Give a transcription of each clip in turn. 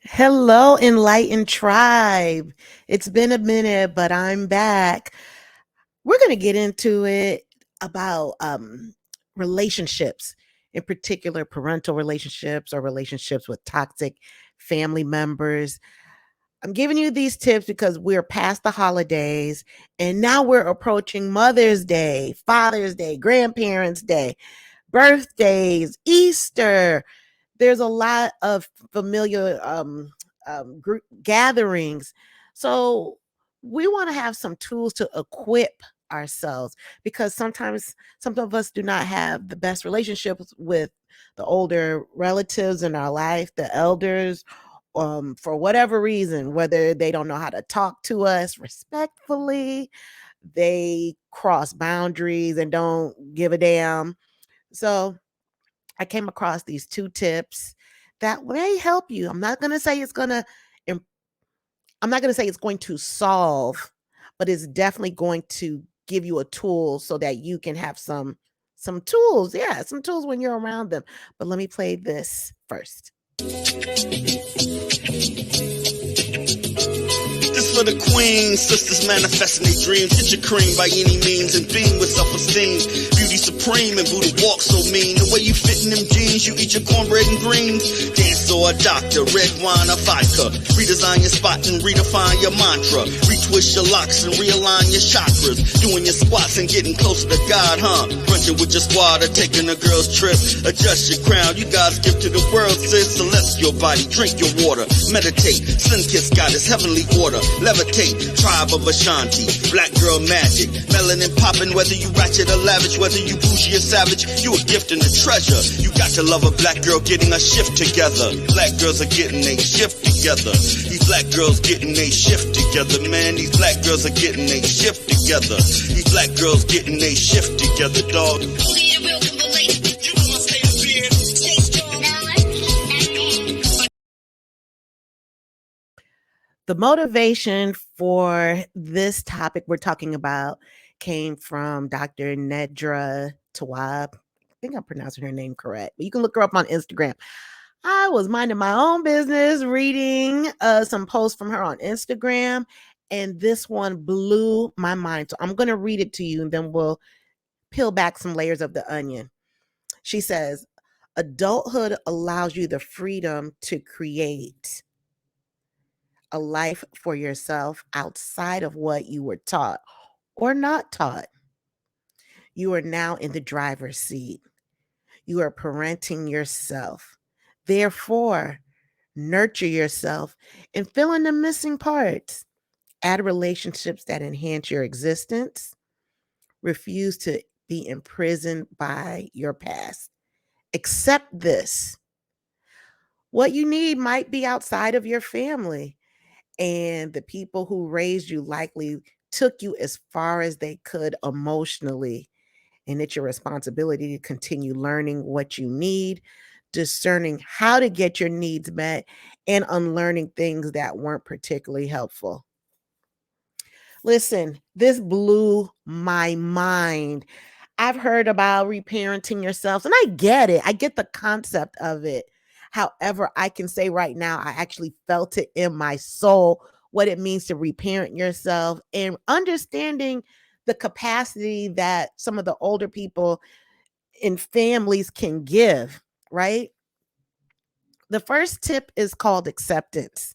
Hello, Enlightened Tribe. It's been a minute, but I'm back. We're going to get into it about relationships, in particular, parental relationships or relationships with toxic family members. I'm giving you these tips because we're past the holidays and now we're approaching Mother's Day, Father's Day, Grandparents' Day, birthdays, Easter. There's a lot of familiar group gatherings. So we want to have some tools to equip ourselves because sometimes some of us do not have the best relationships with the older relatives in our life, the elders, for whatever reason, whether they don't know how to talk to us respectfully, they cross boundaries and don't give a damn. So I came across these two tips that may help you. I'm not going to say it's going to solve, but it's definitely going to give you a tool so that you can have some tools. Yeah, some tools when you're around them. But let me play this first. This for the queens, sisters manifesting their dreams. Get your cream by any means and beam with self-esteem. Beauty supreme and Buddha walk so mean. The way you fit in them jeans, you eat your cornbread and greens. Dance or a doctor, red wine or vodka. Redesign your spot and redefine your mantra. Retwist your locks and realign your chakras. Doing your squats and getting closer to God, huh? Brunching with your squad or taking a girl's trip. Adjust your crown, you God's gift to the world, sis. Celestial body, drink your water. Meditate, sun-kissed goddess, heavenly order. Levitate, tribe of Ashanti, black girl magic, melanin popping, whether you ratchet or lavish, whether you bougie or savage, you a gift and a treasure. You got to love a black girl getting a shift together. Black girls are getting a shift together. These black girls getting a shift together, man. These black girls are getting a shift together. These black girls getting a shift together, dog. The motivation for this topic we're talking about came from Dr. Nedra Tawab. I think I'm pronouncing her name correct, but you can look her up on Instagram. I was minding my own business, reading some posts from her on Instagram, and this one blew my mind. So I'm going to read it to you, and then we'll peel back some layers of the onion. She says, adulthood allows you the freedom to create a life for yourself outside of what you were taught or not taught. You are now in the driver's seat. You are parenting yourself. Therefore, nurture yourself and fill in the missing parts. Add relationships that enhance your existence. Refuse to be imprisoned by your past. Accept this. What you need might be outside of your family, and the people who raised you likely took you as far as they could emotionally. And it's your responsibility to continue learning what you need, discerning how to get your needs met, and unlearning things that weren't particularly helpful. Listen, this blew my mind. I've heard about reparenting yourself, and I get it. I get the concept of it. However, I can say right now, I actually felt it in my soul what it means to reparent yourself and understanding the capacity that some of the older people in families can give, right? The first tip is called acceptance,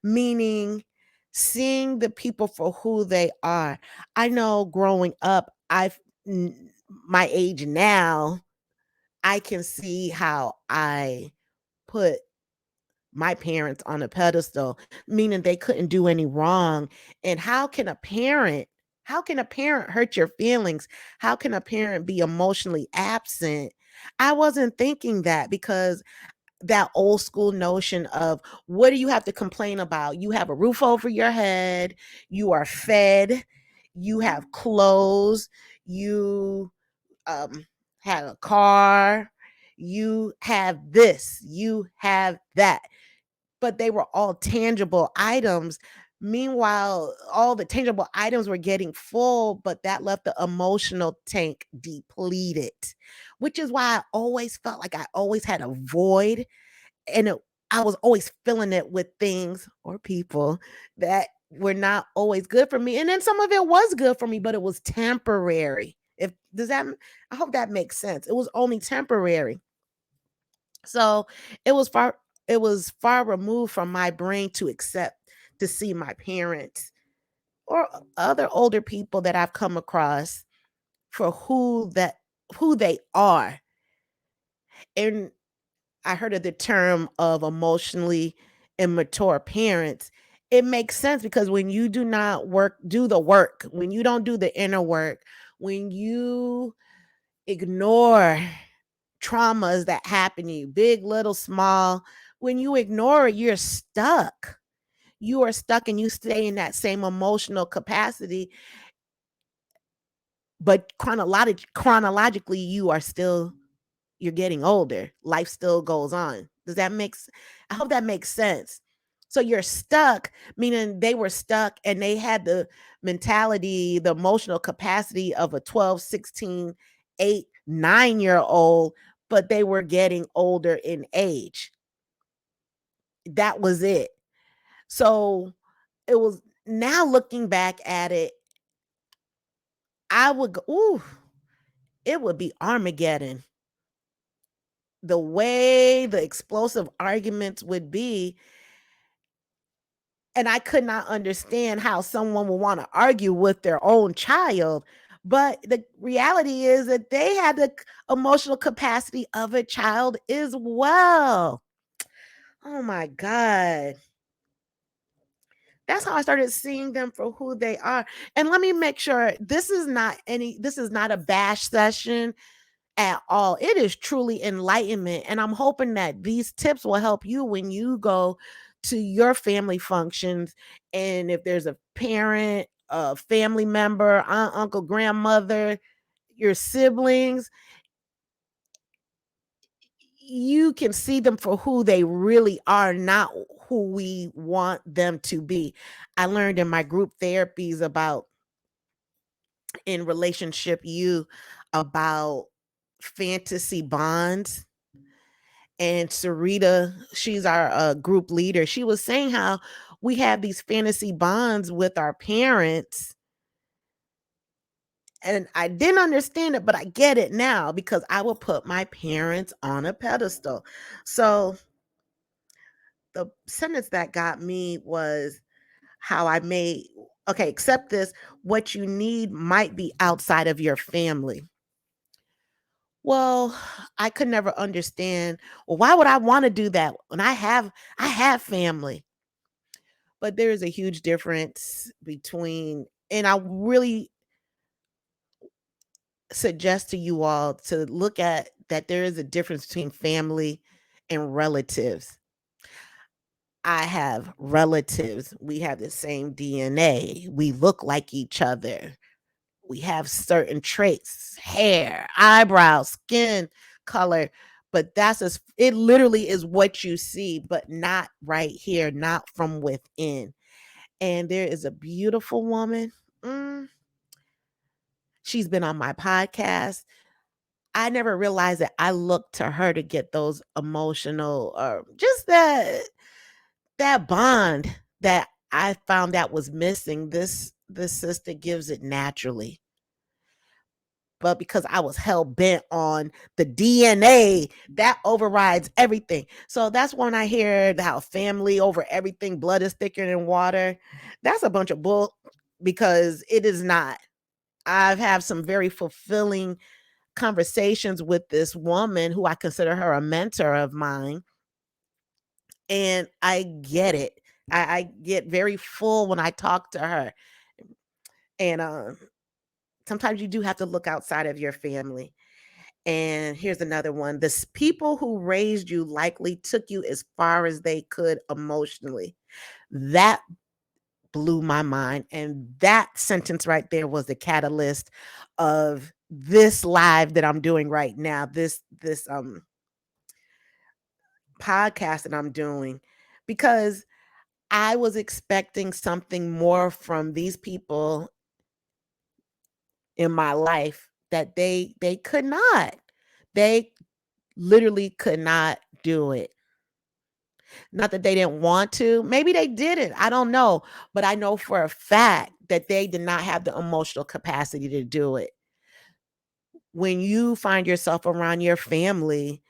meaning seeing the people for who they are. I know growing up, my age now, I can see how I put my parents on a pedestal, meaning they couldn't do any wrong. And how can a parent hurt your feelings? How can a parent be emotionally absent? I wasn't thinking that because that old school notion of what do you have to complain about? You have a roof over your head, you are fed, you have clothes, you um, had a car, you have this, you have that. But they were all tangible items. Meanwhile, all the tangible items were getting full, but that left the emotional tank depleted, which is why I always felt like I always had a void and I was always feeling it with things or people that were not always good for me. And then some of it was good for me, but it was temporary. If does that I hope that makes sense. It was only temporary. So it was far it was far removed from my brain to accept to see my parents or other older people that I've come across for who they are. And I heard of the term of emotionally immature parents. It makes sense because when you do not do the work, when you don't do the inner work, when you ignore traumas that happen to you, big, little, small, when you ignore it, you're stuck. You are stuck and you stay in that same emotional capacity, but chronologically, you're getting older. Life still goes on. I hope that makes sense. So you're stuck, meaning they were stuck and they had the mentality, the emotional capacity of a 12, 16, 8, 9-year old, but they were getting older in age. That was it. So it was now looking back at it, I would go, ooh, it would be Armageddon. The way the explosive arguments would be, and I could not understand how someone would want to argue with their own child. But the reality is that they had the emotional capacity of a child as well. Oh my God. That's how I started seeing them for who they are. And let me make sure this is not a bash session at all. It is truly enlightenment. And I'm hoping that these tips will help you when you go to your family functions. And if there's a parent, a family member, aunt, uncle, grandmother, your siblings, you can see them for who they really are, not who we want them to be. I learned in my group therapies about in relationship you about fantasy bonds. And Sarita, she's our group leader. She was saying how we have these fantasy bonds with our parents. And I didn't understand it, but I get it now because I will put my parents on a pedestal. So the sentence that got me was how I made, okay, accept this. What you need might be outside of your family. Well, I could never understand. Well, why would I want to do that when I have family? But there is a huge difference between, and I really suggest to you all to look at that there is a difference between family and relatives. I have relatives. We have the same DNA. We look like each other. We have certain traits, hair, eyebrows, skin color, but it literally is what you see, but not right here, not from within. And there is a beautiful woman. Mm, she's been on my podcast. I never realized that I looked to her to get those emotional, just that bond that I found that was missing. This sister gives it naturally. But because I was hell bent on the DNA, that overrides everything. So that's when I hear how family over everything, blood is thicker than water. That's a bunch of bull because it is not. I've had some very fulfilling conversations with this woman who I consider her a mentor of mine. And I get it. I get very full when I talk to her. And sometimes you do have to look outside of your family. And here's another one. People who raised you likely took you as far as they could emotionally. That blew my mind. And that sentence right there was the catalyst of this live that I'm doing right now, this podcast that I'm doing, because I was expecting something more from these people in my life that they could not. They literally could not do it. Not that they didn't want to. Maybe they didn't. I don't know. But I know for a fact that they did not have the emotional capacity to do it. When you find yourself around your family,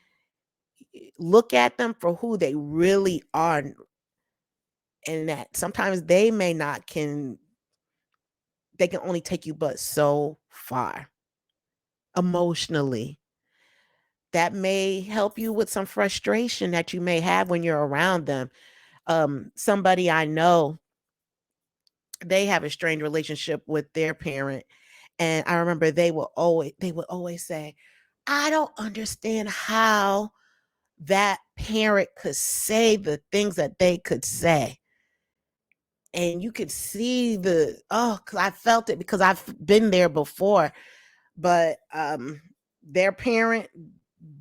look at them for who they really are, and that sometimes they can only take you but so far emotionally. That may help you with some frustration that you may have when you're around them. Somebody I know, they have a strained relationship with their parent, and I remember they would always say, "I don't understand how that parent could say the things that they could say." And you could see cause I felt it because I've been there before, but their parent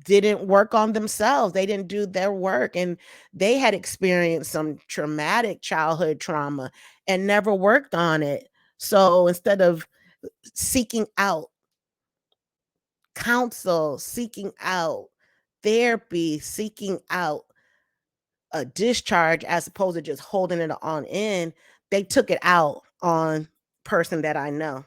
didn't work on themselves. They didn't do their work, and they had experienced some traumatic childhood trauma and never worked on it. So instead of seeking out counsel, seeking out therapy, seeking out a discharge as opposed to just holding it on in, they took it out on person that I know.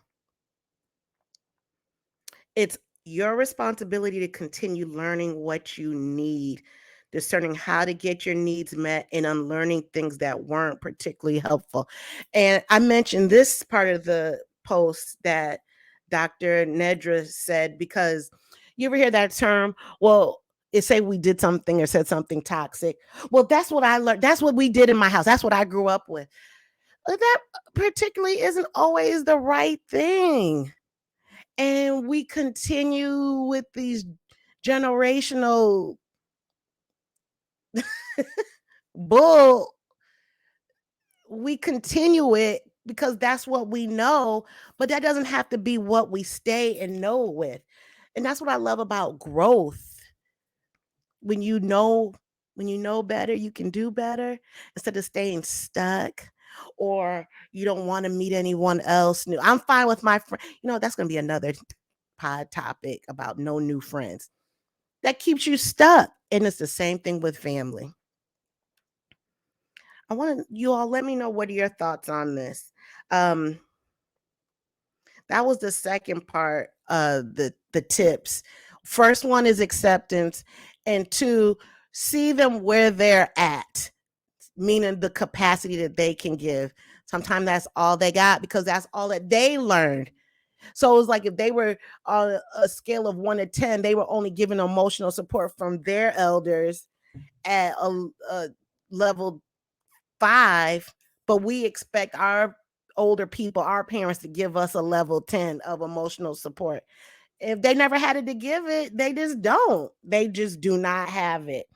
It's your responsibility to continue learning what you need, discerning how to get your needs met, and unlearning things that weren't particularly helpful. And I mentioned this part of the post that Dr. Nedra said because you ever hear that term? Well, it say we did something or said something toxic. Well, that's what I learned. That's what we did in my house. That's what I grew up with. That particularly isn't always the right thing. And we continue with these generational bull. We continue it because that's what we know, but that doesn't have to be what we stay and know with. And that's what I love about growth. When you know when you know better, you can do better instead of staying stuck, or you don't want to meet anyone else new. I'm fine with my friend. That's going to be another pod topic about no new friends. That keeps you stuck. And it's the same thing with family. I want you all let me know what are your thoughts on this. Um, that was the second part of the tips. First one is acceptance, and two, see them where they're at, meaning the capacity that they can give. Sometimes that's all they got because that's all that they learned. So it was like if they were on a scale of 1 to 10, they were only given emotional support from their elders at a level 5, but we expect our older people, our parents, to give us a level 10 of emotional support. If they never had it to give it, they just don't. They just do not have it.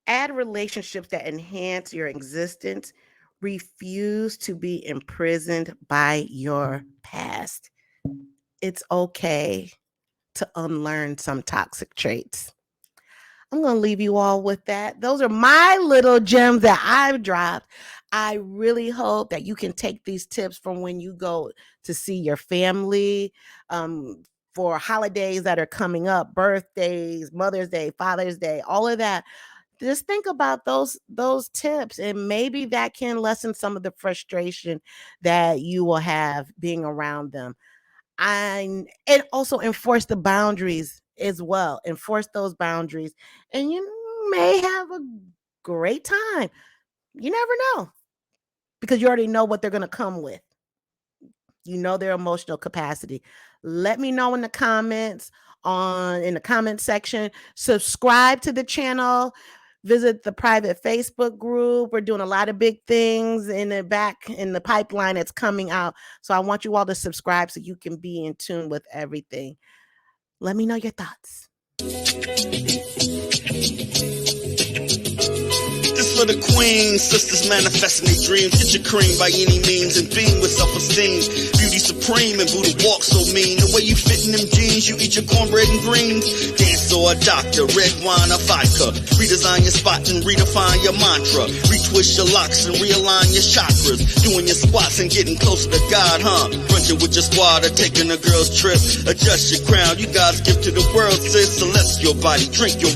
Add relationships that enhance your existence. Refuse to be imprisoned by your past. It's okay to unlearn some toxic traits. I'm going to leave you all with that. Those are my little gems that I've dropped. I really hope that you can take these tips from when you go to see your family, for holidays that are coming up, birthdays, Mother's Day, Father's Day, all of that. Just think about those tips, and maybe that can lessen some of the frustration that you will have being around them. And also enforce the boundaries as well. Enforce those boundaries, and you may have a great time. You never know because you already know what they're going to come with. You know their emotional capacity. Let me know in the comments in the comment section. Subscribe to the channel. Visit the private Facebook group. We're doing a lot of big things in the pipeline that's coming out. So I want you all to subscribe so you can be in tune with everything. Let me know your thoughts. This for the queens, sisters manifesting their dreams. Get your cream by any means and beam with self-esteem. Beauty supreme and Buddha walk so mean. The way you fit in them jeans, you eat your cornbread and greens. Dance or a doctor, red wine or vodka. Redesign your spot and redefine your mantra. Retwist your locks and realign your chakras. Doing your squats and getting closer to God, huh? Brunching with your squad or taking a girl's trip. Adjust your crown, you guys give to the world, sis. Celestial body, drink your